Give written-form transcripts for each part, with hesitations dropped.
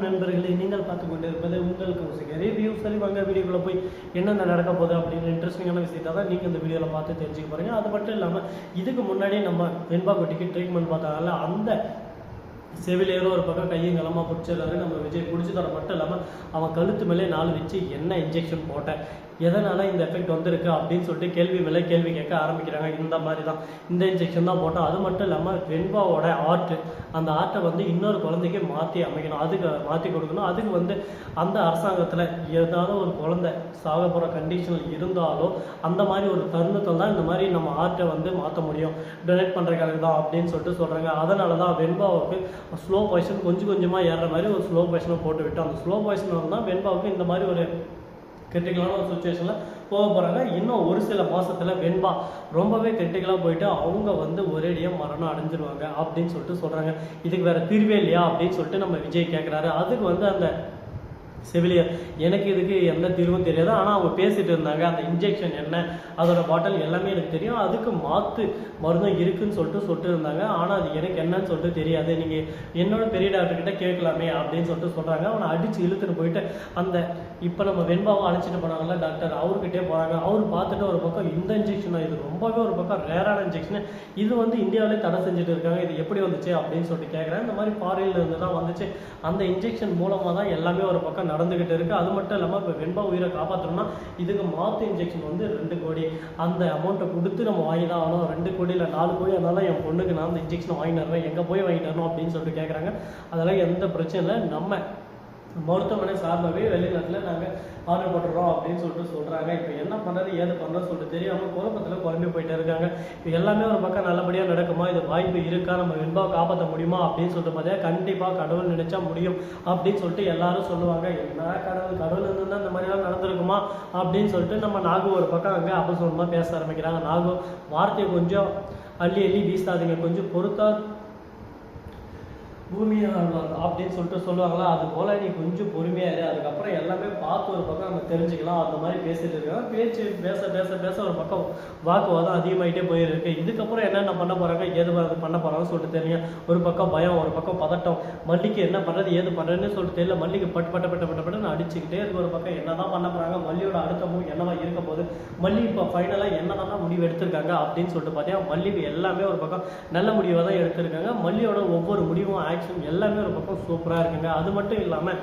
நண்பர்களே, நீங்கள் பார்த்து கொண்டு இருப்பது உங்கள் கௌசிக ரிவ்யூ. சரி வாங்க வீடியோக்குள்ளே போய் என்னென்ன நடக்க போகுது அப்படின்னு இன்ட்ரெஸ்டிங்கான விஷயத்தை தான் நீங்கள் இந்த வீடியோவில் பார்த்து தெரிஞ்சுக்க போகிறீங்க. அது மட்டும் இல்லாமல் இதுக்கு முன்னாடி நம்ம வெண்பா குட்டிக்கு ட்ரீட்மெண்ட் பார்த்ததால அந்த செவிலியரும் ஒரு பக்கம் கையும் களமாக பிடிச்சிடறாரு. நம்ம விஜய் பிடிச்சதோட மட்டும் இல்லாமல் அவன் கழுத்து மேலே 4 வச்சு என்ன இன்ஜெக்ஷன் போட்டேன், எதனால் இந்த எஃபெக்ட் வந்திருக்கு அப்படின்னு சொல்லிட்டு கேள்வி மேலே கேள்வி கேட்க ஆரம்பிக்கிறாங்க. இந்த மாதிரி தான் இந்த இன்ஜெக்ஷன் தான் போட்டோம். அது மட்டும் இல்லாமல் வெண்பாவோட அந்த ஆர்ட்டை வந்து இன்னொரு குழந்தைக்கு மாற்றி அமைக்கணும், அதுக்கு மாற்றி கொடுக்கணும். அதுக்கு அந்த அரசாங்கத்தில் ஏதாவது ஒரு குழந்தை சாக போகிற கண்டிஷனில் இருந்தாலும் அந்த மாதிரி ஒரு தருணத்தில் தான் இந்த மாதிரி நம்ம ஆர்ட்டை மாற்ற முடியும், டொனேட் பண்ணுறதுக்காக தான் அப்படின்னு சொல்லிட்டு சொல்கிறாங்க. அதனால தான் வெண்பாவுக்கு ஸ்லோ பாய்சன் கொஞ்சம் கொஞ்சமாக ஏறுற மாதிரி ஒரு ஸ்லோ பாய்சனை போட்டு விட்டோம். அந்த ஸ்லோ பாய்சன் தான் வெண்பாவுக்கு இந்த மாதிரி ஒரு கிரிட்டிக்கலான ஒரு சுச்சுவேஷனில் போக போகிறாங்க. இன்னும் ஒரு சில மாதத்தில் வெண்பா ரொம்பவே கிரிட்டிக்கலாக போயிட்டு அவங்க ஒரேடியாக மரணம் அடைஞ்சிருவாங்க அப்படின்னு சொல்லிட்டு சொல்கிறாங்க. இதுக்கு வேறு தீர்வே இல்லையா அப்படின்னு சொல்லிட்டு நம்ம விஜய் கேட்குறாரு. அதுக்கு அந்த செவிலியர் எனக்கு இதுக்கு எந்த தீர்வும் தெரியாது, ஆனால் அவங்க பேசிகிட்டு இருந்தாங்க அந்த இன்ஜெக்ஷன் என்ன அதோட பாட்டில் எல்லாமே எனக்கு தெரியும், அதுக்கு மாற்று மருந்தும் இருக்குதுன்னு சொல்லிட்டு இருந்தாங்க, ஆனால் அது எனக்கு என்னன்னு சொல்லிட்டு தெரியாது, நீங்கள் என்னோட பெரிய டாக்டர்கிட்ட கேட்கலாமே அப்படின்னு சொல்லிட்டு சொல்கிறாங்க. அவனை அடித்து இழுத்துட்டு போயிட்டு இப்போ நம்ம வெண்பாவை அழைச்சிட்டு போனாங்கல்ல டாக்டர், அவர்கிட்டே போகிறாங்க. அவர் பார்த்துட்டு ஒரு பக்கம் இந்த இன்ஜெக்ஷன் இது ரொம்பவே ஒரு பக்கம் ரேரான இன்ஜெக்ஷன், இது இந்தியாவிலே தடை செஞ்சுட்டு இருக்காங்க, இது எப்படி வந்துச்சு அப்படின்னு சொல்லிட்டு கேட்குறேன். இந்த மாதிரி ஃபாரின்ல இருந்து தான் வந்துச்சு, அந்த இன்ஜெக்ஷன் மூலமாக தான் எல்லாமே ஒரு பக்கம் நடந்துகிட்டு இருக்கு. அது மட்டும் இல்லாமல் இப்போ வெண்பா உயிரை காப்பாற்றணும்னா இதுக்கு மாற்று இன்ஜெக்ஷன் 2 கோடி அந்த அமௌண்ட்டை கொடுத்து நம்ம வாங்கி தான் ஆகணும். 2 கோடி இல்லை 4 கோடி, அதனால என் பொண்ணுக்கு நான் அந்த இன்ஜெக்ஷன் வாங்கி தரேன், எங்கே போய் வாங்கி தரணும் அப்படின்னு சொல்லிட்டு கேட்குறாங்க. அதெல்லாம் எந்த பிரச்சனை இல்லை, நம்ம மருத்துவமனை சார்பாகவே வெளிநாட்டில் நாங்கள் ஆர்டர் பண்ணுறோம் அப்படின்னு சொல்லிட்டு சொல்கிறாங்க. இப்போ என்ன பண்ணுறது ஏது பண்ணுறோன்னு சொல்லிட்டு தெரியாமல் குழப்பத்தில் குழம்பி போயிட்டு இருக்காங்க. இப்போ எல்லாமே ஒரு பக்கம் நல்லபடியாக நடக்குமா, இது வாய்ப்பு இருக்கா, நம்ம வெண்பாவை காப்பாற்ற முடியுமா அப்படின்னு சொல்லிட்டு பார்த்தா கண்டிப்பாக கடவுள் நினைச்சா முடியும் அப்படின்னு சொல்லிட்டு எல்லாரும் சொல்லுவாங்க. என்ன கடவுள் இருந்தால் இந்த மாதிரிலாம் நடந்திருக்குமா அப்படின்னு சொல்லிட்டு நம்ம நாகு ஒரு பக்கம் அங்கே அபசூரமாக பேச ஆரம்பிக்கிறாங்க. நாகு வார்த்தையை கொஞ்சம் அள்ளி வீசாதீங்க, கொஞ்சம் பொறுத்தா பூமியை அப்படின்னு சொல்லிட்டு சொல்லுவாங்களா, அது போல் நீ கொஞ்சம் பொறுமையாக இரு, அதுக்கப்புறம் எல்லாமே பார்த்து ஒரு பக்கம் நம்ம தெரிஞ்சுக்கலாம் அந்த மாதிரி பேசிட்டு இருக்காங்க. பேச்சு பேச பேச பேச ஒரு பக்கம் வாக்குவாதம் அதிகமாகிட்டே போயிருக்கு. இதுக்கப்புறம் என்னென்ன பண்ண போகிறாங்க ஏது பண்ண போகிறாங்கன்னு சொல்லிட்டு தெரியும். ஒரு பக்கம் பயம், ஒரு பக்கம் பதட்டம், மல்லிக்கு என்ன பண்ணுறது ஏது பண்ணுறதுன்னு சொல்லிட்டு தெரியல. மல்லிக்கு பட்டு அடிச்சுக்கிட்டே இருக்கு. ஒரு பக்கம் என்ன தான் பண்ண போகிறாங்க, மல்லியோட அடுத்த மூவ் என்னவா இருக்க போது, மல்லி இப்போ ஃபைனலாக என்ன தான் முடிவு எடுத்திருக்காங்க அப்படின்னு சொல்லிட்டு பார்த்தீங்கன்னா மல்லிக்கு எல்லாமே ஒரு பக்கம் நல்ல முடிவை தான் எடுத்திருக்காங்க. மல்லியோட ஒவ்வொரு முடிவும் ஆக்ஷன் எல்லாமே ஒரு பக்கம் சூப்பராக இருக்குங்க. அது மட்டும் இல்லாமல்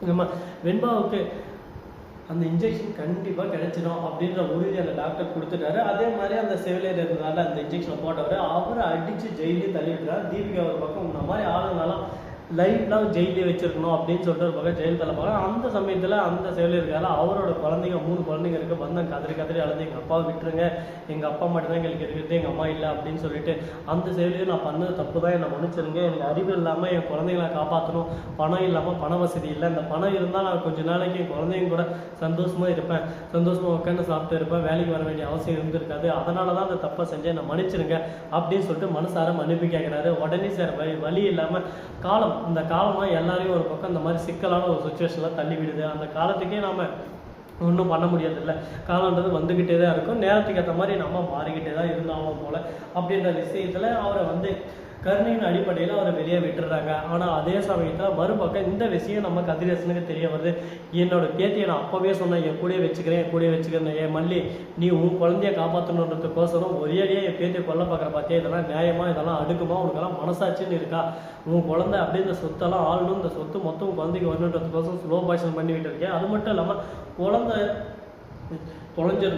நம்ம வெண்பாவுக்கு அந்த இன்ஜெக்ஷன் கண்டிப்பாக கிடைச்சிடும் அப்படின்ற உறுதி அந்த டாக்டர் கொடுத்துட்டாரு. அதே மாதிரி அந்த செவிலியர் இருந்ததால அந்த இன்ஜெக்ஷனை போட்டவர் அவரை அடித்து ஜெயிலே தள்ளி விட்டுறாரு. தீபிகா ஒரு பக்கம் இந்த மாதிரி ஆளுங்களாம் லைஃப்லாம் ஜெயிலே வச்சிருக்கணும் அப்படின்னு சொல்லிட்டு ஒரு பக்கம் ஜெயில் தள்ள போகிறாங்க. அந்த சமயத்தில் அந்த செவிலியருக்கால அவரோட குழந்தைங்க 3 குழந்தைங்க இருக்கு, கதறி அழுது எங்கள் அப்பாவை விட்டுருங்க, எங்கள் அப்பா மட்டும்தான் எங்களுக்கு இருக்கிறது, எங்கள் அம்மா இல்லை அப்படின்னு சொல்லிட்டு அந்த செவிலியர் நான் பண்ணது தப்பு தான், என்னை மன்னிச்சிருங்க, எனக்கு அறிவு இல்லாமல் என் குழந்தைங்களை காப்பாற்றணும், பணம் இல்லாமல் பண வசதி இல்லை, இந்த பணம் இருந்தால் நான் கொஞ்ச நாளைக்கு என் குழந்தைங்க கூட சந்தோஷமாக இருப்பேன், சந்தோஷமாக உட்காந்து சாப்பிட்டு இருப்பேன், வேலைக்கு வர வேண்டிய அவசியம் இருந்திருக்காது, அதனால தான் அந்த தப்பை செஞ்சேன், நான் மன்னிச்சிருங்க அப்படின்னு சொல்லிட்டு மனசார மன்னிப்பு கேட்குறாரு. உடனே சார் வழி இல்லாமல் இந்த காலமாக எல்லாரையும் ஒரு பக்கம் இந்த மாதிரி சிக்கலான ஒரு சுச்சுவேஷனில் தள்ளி விடுது. அந்த காலத்துக்கே நாம் ஒன்றும் பண்ண முடியாது இல்லை, காலன்றது வந்துக்கிட்டே தான் இருக்கும், நேரத்துக்கு ஏற்ற மாதிரி நம்ம மாறிக்கிட்டே தான் இருந்தாலும் போல் அப்படின்ற விஷயத்தில் அவரை கருணையின் அடிப்படையில் அவரை வெளியே விட்டுறாங்க. ஆனால் அதே சமயத்தில் மறுபக்கம் இந்த விஷயம் நம்ம கதிரேசனுக்கு தெரிய வருது. என்னோட பேத்தியை நான் அப்போவே சொன்னேன், என் கூடயே வச்சுக்கிறேன், என் மல்லி நீ உன் குழந்தைய காப்பாற்றணுன்றதுக்கோசரம் ஒரேடியாக என் பேத்தியை கொல்ல பார்க்குற பார்த்தியா, இதெல்லாம் நியாயமா, இதெல்லாம் அடுக்குமா, உனக்கெல்லாம் மனசாட்சின்னு இருக்கா, உன் குழந்தை அப்படியே இந்த சொத்தெல்லாம் ஆளணும், இந்த சொத்து மொத்தம் குழந்தைக்கு வரணுன்றதுக்கோசரம் ஸ்லோ பாய்சன் பண்ணிக்கிட்டு இருக்கேன். அது மட்டும் இல்லாமல் குழந்தை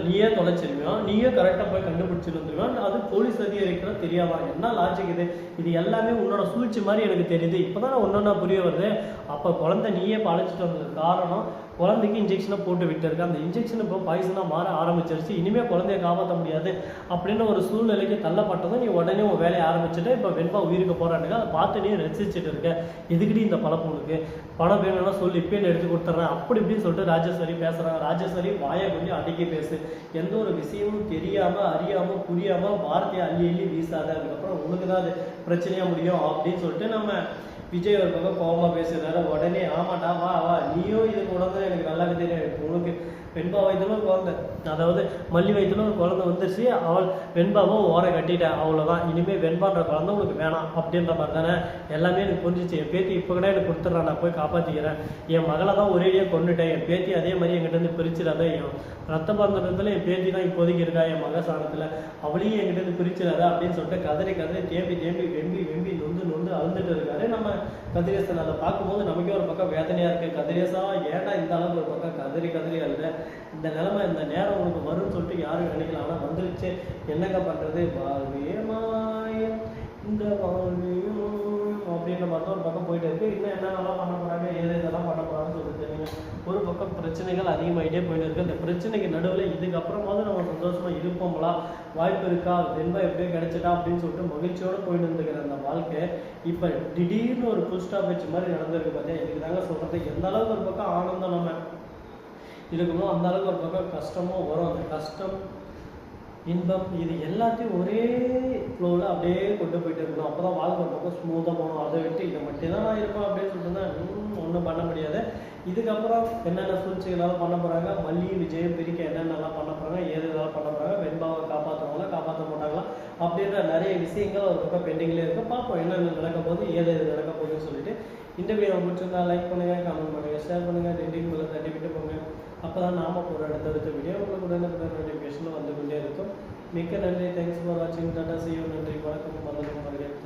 நீயே தொலைச்சிருவியான், நீயே கரெக்டாக போய் கண்டுபிடிச்சிட்டு வந்துருவான், அது போலீஸ் அதிகாரிக்கு தெரியாதான், என்ன லாஜிக் இது எல்லாமே உன்னோட சூழ்ச்சி மாதிரி எனக்கு தெரியுது, இப்போதான் நான் ஒன்றா புரிய வருது. அப்போ குழந்தை நீயே அழைச்சிட்டு வந்ததுக்கு காரணம் குழந்தைக்கு இன்ஜெக்ஷனை போட்டு விட்டுருக்கு, அந்த இன்ஜெக்ஷன் இப்போ பாய்சனாக மாற ஆரம்பிச்சிருச்சு, இனிமேல் குழந்தைய காப்பாற்ற முடியாது அப்படின்ற ஒரு சூழ்நிலைக்கு தள்ளப்பட்டதும் நீ உடனே உன் வேலையை ஆரம்பிச்சுட்டு இப்போ வெண்பா உயிருக்கு போகிறானுங்க, அதை பார்த்து நீ ரசிச்சுட்டு இருக்க, இதுக்கிட்ட இந்த பழப்பொண்ணுக்கு பணம் வேணும்னா சொல்லி இப்போ நான் எடுத்து கொடுத்துட்றேன் அப்படி இப்படின்னு சொல்லிட்டு ராஜேஸ்வரி பேசுகிறாங்க. ராஜேஸ்வரி வாயை கொஞ்சம் அடக்கி பேசு, எந்த ஒரு விஷயமும் தெரியாமல் அறியாமல் புரியாமல் வார்த்தையை அள்ளி வீசாத, அதுக்கப்புறம் உனக்கு தான் அது பிரச்சனையாக முடியும் அப்படின்னு சொல்லிட்டு நம்ம விஜய் ஒரு பக்கம் கோபமாக பேசுகிறாரு. உடனே ஆமாட்டா வா நீயும் இதுக்கு உடனே எனக்கு நல்லாவே தெரியும், உனக்கு வெண்பா வயதுல ஒரு குழந்தை, அதாவது மல்லி வயதுல ஒரு குழந்தை வந்துருச்சு. அவள் வெண்பாவை ஓரை கட்டிட்டேன், அவ்வளோதான். இனிமேல் வெண்பான்ற குழந்தை உனக்கு வேணாம் அப்படின்ற மாதிரி தானே எல்லாமே எனக்கு புரிஞ்சிச்சு. என் பேத்தி இப்போ கூட எனக்கு கொடுத்துட்றான், நான் போய் காப்பாற்றிக்கிறேன். என் மகளை தான் ஒரேடியாக கொண்டுட்டேன், என் பேத்தி அதே மாதிரி என்கிட்ட இருந்து பிரிச்சிடாத. என் ரத்த பந்தத்தில் என் பேத்தி தான் இப்போதைக்கு இருக்கா என் மக சாணத்தில், அவளையும் என்கிட்ட இருந்து பிரிச்சிடாத அப்படின்னு சொல்லிட்டு கதறி கதறி தேம்பி வெம்பி நொந்து அழுந்துட்டு இருக்காரு நம்ம கதிரேசன். அதை பார்க்கும்போது நமக்கே ஒரு பக்கம் வேதனையாக இருக்குது. கதிரேசா ஏன்டா இந்த அளவுக்கு ஒரு பக்கம் கதறி அழுத, இந்த நிலைமை இந்த நேரம் உனக்கு வரும்னு சொல்லிட்டு யாரும் நினைக்கலாம். ஆனால் வந்துருச்சு, என்னங்க பண்ணுறது, வாழ்வே மாயம் இந்த வாழ்வையும் அப்படின்ற மாதிரி தான் ஒரு பக்கம் போயிட்டு இருக்கு. இன்னும் என்னென்னலாம் பண்ண போகிறாங்க, இதெல்லாம் பண்ண போகிறாங்கன்னு சொல்லிட்டு தெரியுங்க. ஒரு பக்கம் பிரச்சனைகள் அதிகமாகிட்டே போயிட்டு இருக்கு. அந்த பிரச்சனைக்கு நடுவில் இதுக்கப்புறமாவது நம்ம சந்தோஷமாக இருப்போம்களா, வாய்ப்பு இருக்கா, வெண்பா எப்படியோ கிடைச்சிட்டா அப்படின்னு சொல்லிட்டு மகிழ்ச்சியோடு போயிட்டு இருந்துக்கிற அந்த வாழ்க்கை இப்போ திடீர்னு ஒரு ஃபுல் ஸ்டாப் வச்ச மாதிரி நடந்திருக்கு. பார்த்தியா, இதுக்கு தாங்க சொல்கிறது, எந்த அளவுக்கு ஒரு பக்கம் ஆனந்தம் நம்ம இருக்கணும், அந்த அளவுக்கு ஒரு பக்கம் கஷ்டமும் வரும். அந்த கஷ்டம் இன்பம் இது எல்லாத்தையும் ஒரே ஃப்ளோவில் அப்படியே கொண்டு போயிட்டு இருக்கணும். அப்போ தான் வாழ்க்கை ஒரு பக்கம் ஸ்மூத்தாக போகணும். அதை விட்டு இதை மட்டும் தான் நான் இருப்பேன் அப்படின்னு சொல்லிட்டு தான் ஒன்றும் பண்ண முடியாது. இதுக்கப்புறம் என்னென்ன சூழ்ச்சிகளால் பண்ண போகிறாங்க, மல்லியும் விஜயம் பிரிக்க என்னென்னலாம் பண்ண போகிறாங்க, ஏதெல்லாம் பண்ண போகிறாங்க, வெண்பாவை காப்பாற்றுவாங்களா காப்பாற்ற மாட்டாங்களா அப்படின்ற நிறைய விஷயங்கள் ஒரு பக்கம் பெண்டிங்லேயே இருக்குது. பார்ப்போம் என்னென்ன நடக்க போகுது, ஏது நடக்க போகுதுன்னு சொல்லிட்டு. இந்த வீடியோ பிடிச்சிருந்தா லைக் பண்ணுங்கள், கமெண்ட் பண்ணுங்கள், ஷேர் பண்ணுங்கள், ரெண்டிங் மேலே தட்டி விட்டு போங்க. அப்போ தான் நாம போகிற அடுத்தடுத்த வீடியோ உங்களுக்கு உடனுக்குடன் நோட்டிஃபிகேஷனில் வந்து கொண்டே இருக்கும். மிக்க நன்றி. தேங்க்ஸ் ஃபார் வாட்சிங். Tata, see you. நன்றி, வணக்கம், வந்தனம், வருகிறேன்.